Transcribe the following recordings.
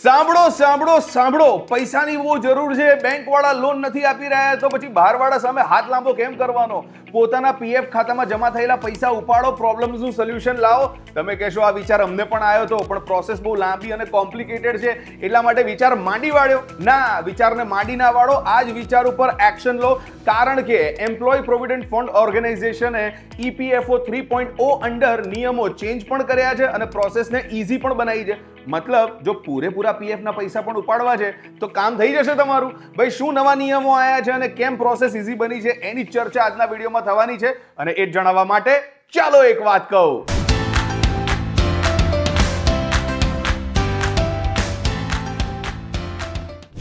સાંભળો સાંભળો સાંભળો, પૈસાની બહુ જરૂર છે, બેંક વાળા લોન નથી આપી રહ્યા તો પછી બહાર વાળા સામે હાથ લાંબો કેમ કરવાનો? પોતાના પીએફ ખાતામાં જમા થયેલા પૈસા ઉપાડો, પ્રોબ્લેમ્સનું સોલ્યુશન લાવો. તમે કહેશો આ વિચાર અમને પણ આવ્યો હતો, પણ પ્રોસેસ બહુ લાંબી અને કોમ્પ્લિકેટેડ છે, એટલા માટે વિચાર માંડી વાળ્યો. ના, વિચારને માંડી ના વાળો, આ જ વિચાર ઉપર એક્શન લો. કારણ કે એમ્પ્લોય પ્રોવિડન્ટ ફંડ ઓર્ગેનાઇઝેશને EPFO 3.0 અંડર નિયમો ચેન્જ પણ કર્યા છે અને પ્રોસેસને ઇઝી પણ બનાવી છે. મતલબ જો પૂરેપૂરા પીએફ ના પૈસા પણ ઉપાડવા છે તો કામ થઈ જશે તમારું. ભાઈ, શું નવા નિયમો આવ્યા છે અને કેમ પ્રોસેસ ઇઝી બની છે એની ચર્ચા આજના વિડીયોમાં થવાની છે, અને એ જણાવવા માટે ચાલો એક વાત કહું.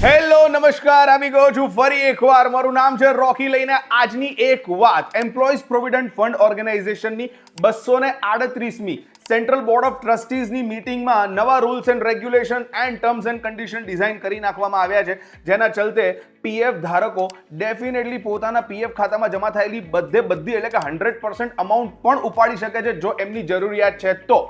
હેલો, નમસ્કાર, આવી ગયો છું ફરી એકવાર. મારું નામ છે રોકી. લઈને આજની એક વાત એમ્પ્લોઈઝ પ્રોવિડન્ટ ફંડ ઓર્ગેનાઇઝેશનની 238મી સેન્ટ્રલ બોર્ડ ઓફ ટ્રસ્ટીઝની મીટિંગમાં નવા rules and regulation and terms and condition design કરી નાખવામાં આવ્યા છે, જેના ચલતે પીએફ ધારકો ડેફિનેટલી પોતાના પીએફ ખાતામાં જમા થયેલી બધી એટલે કે 100% અમાઉન્ટ પણ ઉપાડી શકે છે જો એમની જરૂરિયાત છે તો.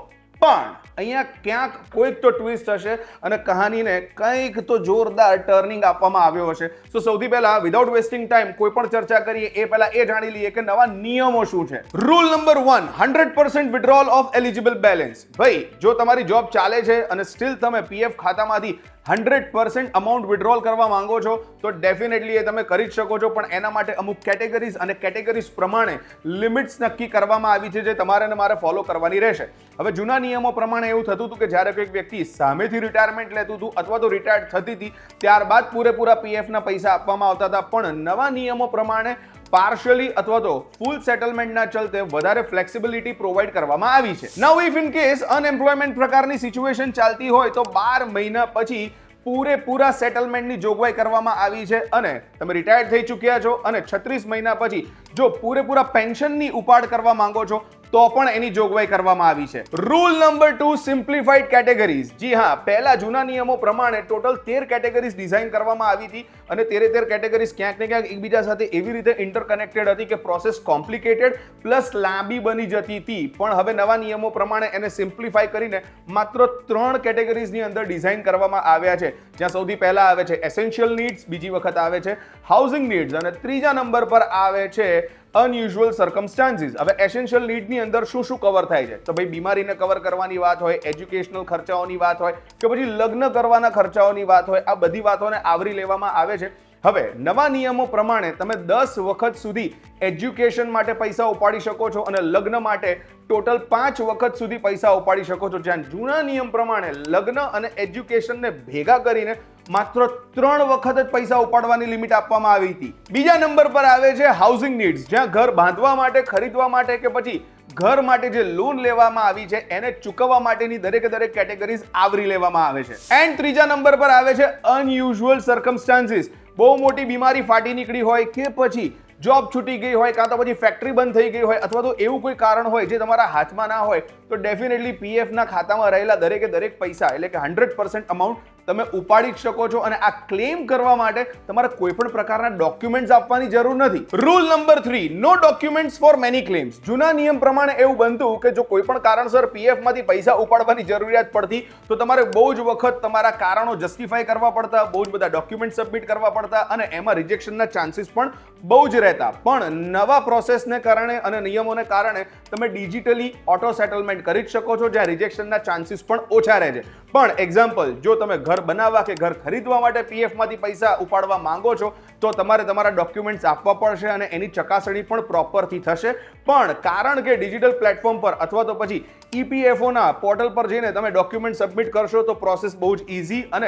પણ અહીંયા ક્યાંક કોઈક તો ટ્વિસ્ટ હશે અને કહાનીને કંઈક તો જોરદાર ટર્નિંગ આપવામાં આવ્યો હશે. તો સૌથી પહેલા વિધાઉટ વેસ્ટિંગ ટાઈમ કોઈ પણ ચર્ચા કરીએ એ પહેલા એ જાણી લઈએ કે નવા નિયમો શું છે. Rule number 1, 100% withdrawal of eligible balance. ભાઈ, જો તમારી જોબ ચાલે છે અને સ્ટીલ તમે પીએફ ખાતામાંથી 100% અમાઉન્ટ વિડ્રોલ કરવા માંગો છો તો ડેફિનેટલી એ તમે કરી જ શકો છો, પણ એના માટે અમુક કેટેગરીઝ અને કેટેગરીઝ પ્રમાણે લિમિટ્સ નક્કી કરવામાં આવી છે જે તમારે અને મારે ફોલો કરવાની રહેશે. હવે જૂના નિયમો પ્રમાણે એવું થતું હતું કે જ્યારે કોઈક વ્યક્તિ સામેથી રિટાયરમેન્ટ લેતું હતું અથવા તો રિટાયર્ડ થતી હતી ત્યારબાદ પૂરેપૂરા પીએફના પૈસા આપવામાં આવતા હતા, પણ નવા નિયમો પ્રમાણે પાર્શિયલી અથવા તો ફૂલ સેટલમેન્ટના ચલતે વધારે ફ્લેક્સિબિલિટી પ્રોવાઈડ કરવામાં આવી છે. નાઉ ઇફ ઇન કેસ અનએમ્પ્લોયમેન્ટ પ્રકારની સિચ્યુએશન ચાલતી હોય તો 12 મહિના પછી પૂરેપૂરા સેટલમેન્ટની જોગવાઈ કરવામાં આવી છે, અને તમે રિટાયર્ડ થઈ ચૂક્યા છો અને 36 મહિના પછી જો પૂરેપૂરા પેન્શનની ઉપાડ કરવા માંગો છો તો પણ એની જોગવાઈ કરવામાં આવી છે. Rule number 2, simplified categories. જી હા, પહેલા જૂના નિયમો પ્રમાણે ટોટલ 13 કેટેગરીઝ ડિઝાઇન કરવામાં આવી હતી અને 13 કેટેગરીઝ ક્યાંક ને ક્યાંક એકબીજા સાથે એવી રીતે ઇન્ટરકનેક્ટેડ હતી કે પ્રોસેસ કોમ્પ્લિકેટેડ પ્લસ લાંબી બની જતી હતી. પણ હવે નવા નિયમો પ્રમાણે એને સિમ્પ્લિફાઈ કરીને માત્ર 3 કેટેગરીઝની અંદર ડિઝાઇન કરવામાં આવ્યા છે, જ્યાં સૌથી પહેલા આવે છે એસેન્શિયલ નીડ્સ, બીજી વખત આવે છે હાઉસિંગ નીડ્સ અને ત્રીજા નંબર પર આવે છે અનયુઝ્યુઅલ સર્કમસ્ટાન્સીસ. હવે એસેન્શિયલ નીડની અંદર શું શું કવર થાય છે? તો ભાઈ, બીમારીને કવર કરવાની વાત હોય, એજ્યુકેશનલ ખર્ચાઓની વાત હોય કે પછી લગ્ન કરવાના ખર્ચાઓની વાત હોય, આ બધી વાતોને આવરી લેવામાં આવે છે. હવે નવા નિયમો પ્રમાણે તમે 10 વખત સુધી એજ્યુકેશન માટે પૈસા ઉપાડી શકો છો અને લગ્ન માટે ટોટલ 5 વખત સુધી પૈસા ઉપાડી શકો છો, જ્યાં જૂના નિયમ પ્રમાણે લગ્ન અને એજ્યુકેશનને ભેગા કરીને માત્ર 3 વખત જ પૈસા ઉપાડવાની લિમિટ આપવામાં આવી હતી. બીજા નંબર પર આવે છે હાઉસિંગ નીડ્સ, જ્યાં ઘર બાંધવા માટે, ખરીદવા માટે કે પછી ઘર માટે જે લોન લેવામાં આવી છે એને ચૂકવવા માટેની દરેક કેટેગરીઝ આવરી લેવામાં આવે છે. એન્ડ ત્રીજા નંબર પર આવે છે અનયુઝ્યુઅલ સર્કમસ્ટાન્સીસ. બહુ મોટી બીમારી ફાટી નીકળી હોય કે પછી જોબ છૂટી ગઈ હોય કાં તો પછી ફેક્ટરી બંધ થઈ ગઈ હોય અથવા તો એવું કોઈ કારણ હોય જે તમારા હાથમાં ના હોય તો ડેફિનેટલી પીએફના ખાતામાં રહેલા દરેક પૈસા એટલે કે 100% અમાઉન્ટ તમે ઉપાડી શકો છો, અને આ ક્લેમ કરવા માટે તમારે કોઈ પણ પ્રકારના ડોક્યુમેન્ટ્સ આપવાની જરૂર નથી. Rule number 3, no documents for many claims. જૂના નિયમ પ્રમાણે એવું બનતું કે જો કોઈ પણ કારણસર પીએફમાંથી પૈસા ઉપાડવાની જરૂરિયાત પડતી તો તમારે બહુ જ વખત તમારા કારણો જસ્ટિફાઈ કરવા પડતા, બહુ જ બધા ડોક્યુમેન્ટ સબમિટ કરવા પડતા અને એમાં રિજેક્શનના ચાન્સીસ પણ બહુ જ રહેતા. પણ નવા પ્રોસેસને કારણે અને નિયમોને કારણે તમે ડિજિટલી ઓટો સેટલમેન્ટ કરી જ શકો છો, જ્યાં રિજેક્શનના ચાન્સીસ પણ ઓછા રહે છે. પણ એક્ઝામ્પલ, જો તમે ઘર બનાવવા કે ઘર ખરીદવા માટે પીએફમાંથી પૈસા ઉપાડવા માંગો છો તો તમારે તમારા ડોક્યુમેન્ટ્સ આપવા પડશે અને એની ચકાસણી પણ પ્રોપરથી થશે. પણ કારણ કે ડિજિટલ પ્લેટફોર્મ પર અથવા તો પછી EPFOના પોર્ટલ પર જઈને તમે ડોક્યુમેન્ટ સબમિટ કરશો તો પ્રોસેસ બહુ જ ઇઝી અને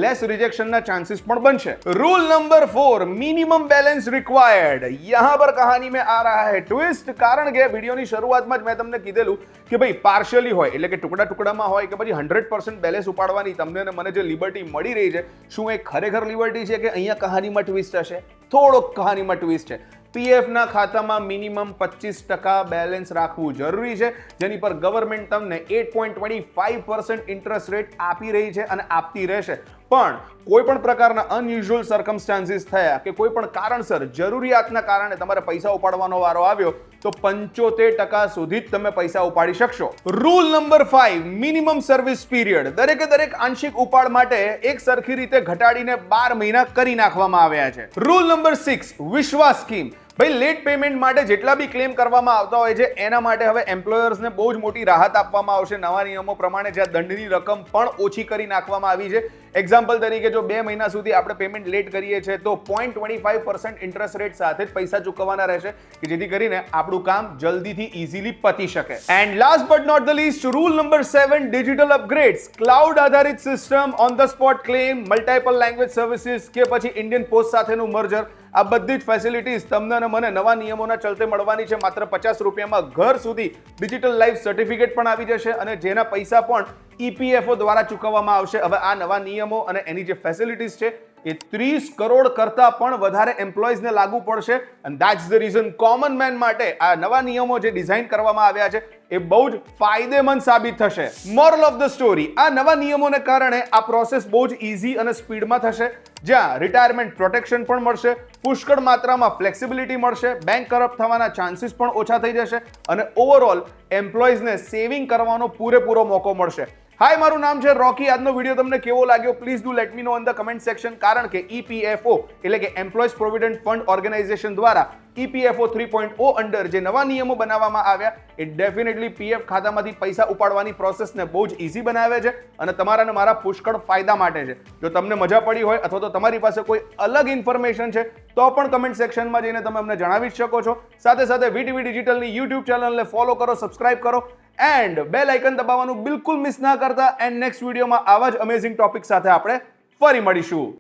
લેસ રિજેક્શનના ચાન્સીસ પણ બનશે. Rule number 4, minimum balance required. यहाँ पर कहानी में आ रहा है ट्विस्ट, कारण કે વિડીયોની શરૂઆતમાં જ મેં તમને કીધેલું કે ભાઈ પાર્શિયલી હોય એટલે કે ટુકડામાં હોય કે પછી 100% બેલેન્સ ઉપાડવાની તમને અને મને જે લિબર્ટી મળી રહી છે, શું એ ખરેખર લિબર્ટી છે કે અહીંયા કહાનીમાં ટ્વિસ્ટ હશે? થોડોક કહાનીમાં ટ્વિસ્ટ છે. પીએફના ખાતામાં મિનિમમ 25% બેલેન્સ રાખવું જરૂરી છે, જેની પર ગવર્મેન્ટ તમને 8.25% ઇન્ટરેસ્ટ રેટ આપી રહી છે અને આપતી રહેશે. પણ કોઈ પણ પ્રકારના અનયુઝ્યુઅલ સર્કમસ્ટાન્સીસ થયા કે કોઈ પણ કારણસર જરૂરિયાતના કારણે તમારે પૈસા ઉપાડવાનો વારો આવ્યો તો 75% સુધી જ તમે પૈસા ઉપાડી શકશો. Rule number 5, minimum service period. દરેક આંશિક ઉપાડ માટે એક સરખી રીતે ઘટાડીને 12 મહિના કરી નાખવામાં આવ્યા છે. રૂલ નંબર 6, વિશ્વાસ સ્કીમ. ભાઈ લેટ પેમેન્ટ માટે જેટલા બી ક્લેમ કરવામાં આવતા હોય છે એના માટે હવે એમ્પ્લોયર્સને બહુ જ મોટી રાહત આપવામાં આવશે. નવા નિયમો પ્રમાણે જ્યાં દંડની રકમ પણ ઓછી કરી નાખવામાં આવી છે. એક્ઝામ્પલ તરીકે જો 2 મહિના સુધી આપણે પેમેન્ટ લેટ કરીએ છીએ તો 0.25% ઇન્ટરેસ્ટ રેટ સાથે જ પૈસા ચૂકવવાના રહેશે કે જેથી કરીને આપણું કામ જલ્દીથી ઇઝીલી પતી શકે. And last but not the least, rule number 7, digital upgrades. Cloud આધારિત system, on the spot claim, multiple language services કે પછી ઇન્ડિયન પોસ્ટ સાથેનું મર્જર, આ બધી જ ફેસિલિટીઝ તમને અને મને નવા નિયમોના ચલતે મળવાની છે. માત્ર 50 રૂપિયામાં ઘર સુધી ડિજિટલ લાઈફ સર્ટિફિકેટ પણ આવી જશે અને જેના પૈસા પણ EPFO દ્વારા ચૂકવવામાં આવશે. હવે આ નવા નિયમો અને એની જે ફેસિલિટીઝ છે એ 30 કરોડ કરતા પણ વધારે એમ્પ્લોઈઝને લાગુ પડશે અને that's the reason common main માટે આ નવા નિયમો જે ડિઝાઇન કરવામાં આવ્યા છે એ બહુ જ ફાયદેમંદ સાબિત થશે. મોરલ ઓફ ધ સ્ટોરી, આ નવા નિયમોને કારણે આ પ્રોસેસ બહુ જ ઇઝી અને સ્પીડમાં થશે, જ્યાં રિટાયરમેન્ટ પ્રોટેક્શન પણ મળશે, પુષ્કળ માત્રામાં ફ્લેક્સિબિલિટી મળશે, બેંક કરપ્ટ થવાના ચાન્સીસ પણ ઓછા થઈ જશે અને ઓવરઓલ એમ્પ્લોઈઝને સેવિંગ કરવાનો પૂરેપૂરો મોકો મળશે. હાય, મારું નામ છે રોકી. આજનો વિડીયો તમને કેવો લાગ્યો please do let me no in the comment section. કારણ કે EPFO એટલે કે એમ્પ્લોઈઝ પ્રોવિડન્ટ ફંડ ઓર્ગેનાઇઝેશન દ્વારા EPFO 3.0 અંડર જે નવા નિયમો બનાવવામાં આવ્યા એ ડેફિનેટલી PF ખાતામાંથી પૈસા ઉપાડવાની પ્રોસેસને બહુ જ ઇઝી બનાવે છે અને તમારા અને મારા પુષ્કળ ફાયદા માટે છે. જો તમને મજા પડી હોય અથવા તો તમારી પાસે કોઈ અલગ ઇન્ફોર્મેશન છે તો પણ કમેન્ટ સેક્શનમાં જઈને તમે અમને જણાવી શકો છો. સાથે સાથે VTV ડિજિટલની YouTube ચેનલને ફોલો કરો, સબસ્ક્રાઇબ કરો એન્ડ બેલ આઇકન દબાવવાનું બિલકુલ મિસ ના કરતા. એન્ડ નેક્સ્ટ વિડીયોમાં આવા જ અમેઝિંગ ટોપિક સાથે આપણે ફરી મળીશું.